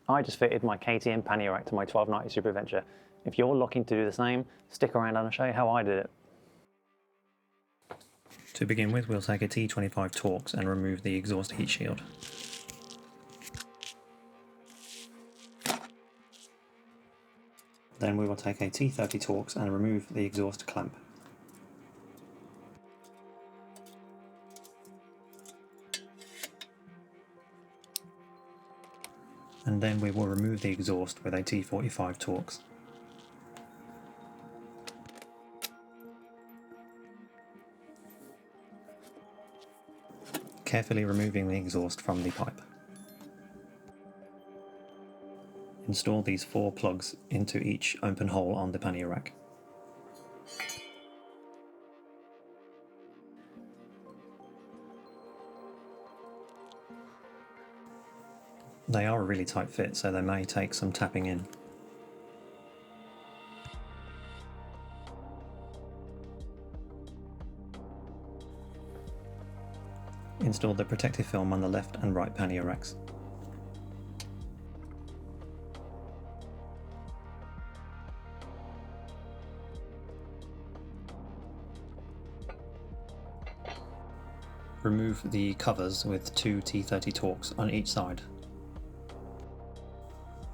I just fitted my KTM Pannier rack to my 1290 Super Adventure. If you're looking to do the same, stick around and I'll show you how I did it. To begin with, we'll take a T25 Torx and remove the exhaust heat shield. Then we will take a T30 Torx and remove the exhaust clamp. And then we will remove the exhaust with a T45 Torx. Carefully removing the exhaust from the pipe. Install these 4 plugs into each open hole on the pannier rack. They are a really tight fit, so they may take some tapping in. Install the protective film on the left and right pannier racks. Remove the covers with 2 T30 Torx on each side.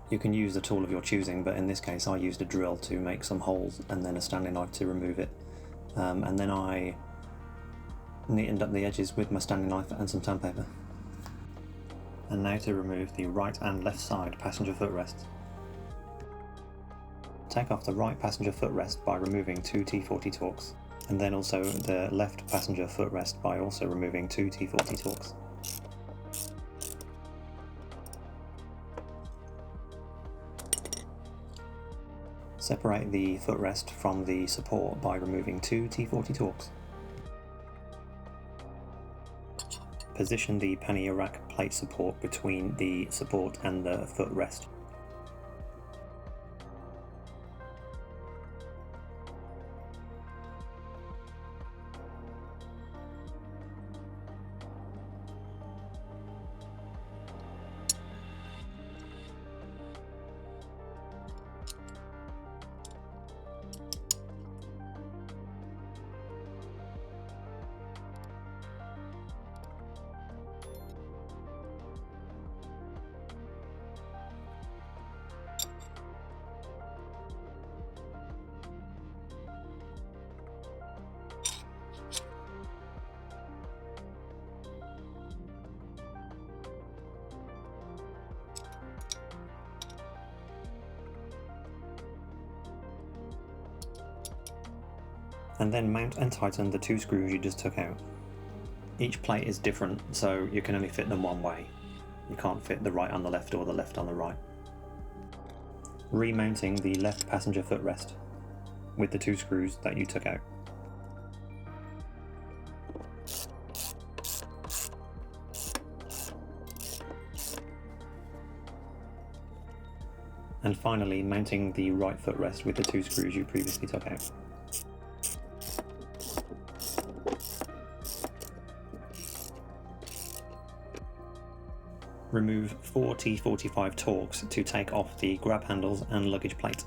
You can use the tool of your choosing, but in this case I used a drill to make some holes and then a Stanley knife to remove it. And then I neatened up the edges with my Stanley knife and some sandpaper. And now to remove the right and left side passenger footrests. Take off the right passenger footrest by removing 2 T40 Torx, and then also the left passenger footrest by also removing 2 T40 Torx. Separate the footrest from the support by removing 2 T40 Torx. Position the pannier rack plate support between the support and the footrest. And then mount and tighten the 2 screws you just took out. Each plate is different, so you can only fit them one way. You can't fit the right on the left or the left on the right. Remounting the left passenger footrest with the 2 screws that you took out. And finally mounting the right footrest with the 2 screws you previously took out. Remove 4 T45 Torx to take off the grab handles and luggage plate.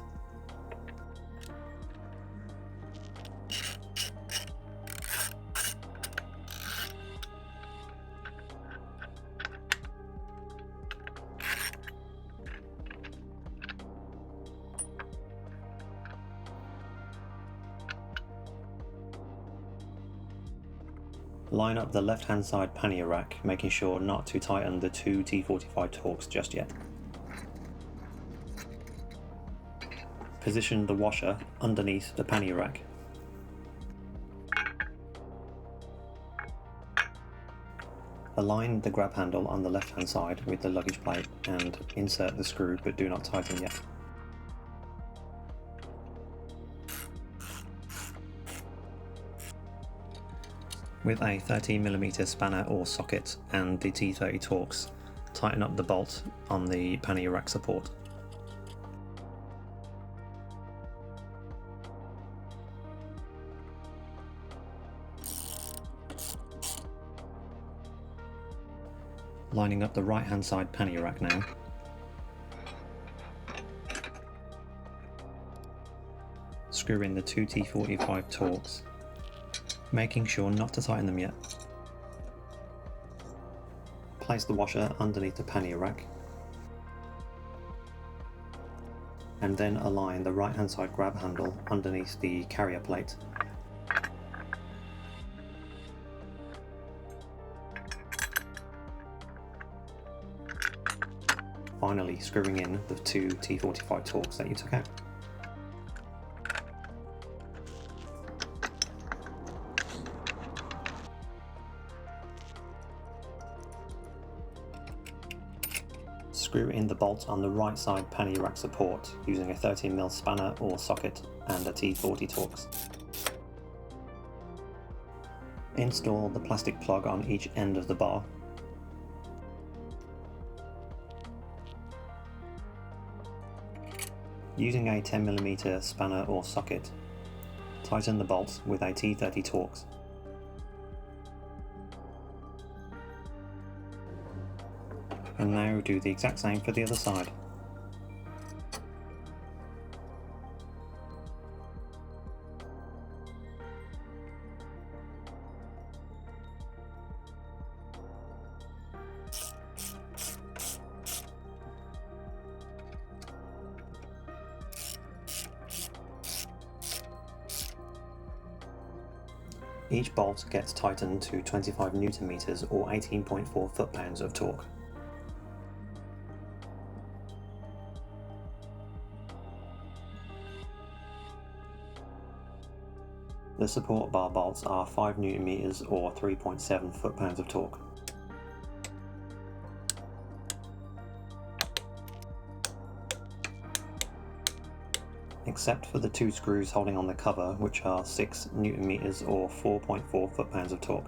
Line up the left-hand side pannier rack, making sure not to tighten the 2 T45 Torx just yet. Position the washer underneath the pannier rack. Align the grab handle on the left-hand side with the luggage plate and insert the screw, but do not tighten yet. With a 13mm spanner or socket and the T30 Torx, tighten up the bolt on the pannier rack support. Lining up the right hand side pannier rack now. screw in the two T45 torques, making sure not to tighten them yet. Place the washer underneath the pannier rack, and then align the right hand side grab handle underneath the carrier plate. Finally screwing in the two T45 torques that you took out. Screw in the bolt on the right side pannier rack support using a 13mm spanner or socket and a T40 torques. Install the plastic plug on each end of the bar. Using a 10mm spanner or socket, tighten the bolt with a T30 torques. And now do the exact same for the other side. Each bolt gets tightened to 25 Nm or 18.4 foot-pounds of torque. The support bar bolts are 5 Nm or 3.7 foot-pounds of torque. Except for the two screws holding on the cover, which are 6 Nm or 4.4 foot-pounds of torque.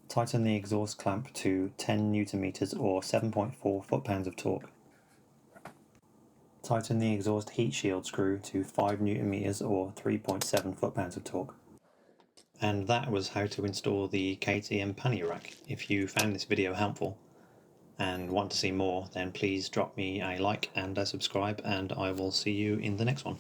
Tighten the exhaust clamp to 10 Nm or 7.4 foot-pounds of torque. Tighten the exhaust heat shield screw to 5 Nm or 3.7 foot-pounds of torque. And that was how to install the KTM pannier rack. If you found this video helpful and want to see more, then please drop me a like and a subscribe, and I will see you in the next one.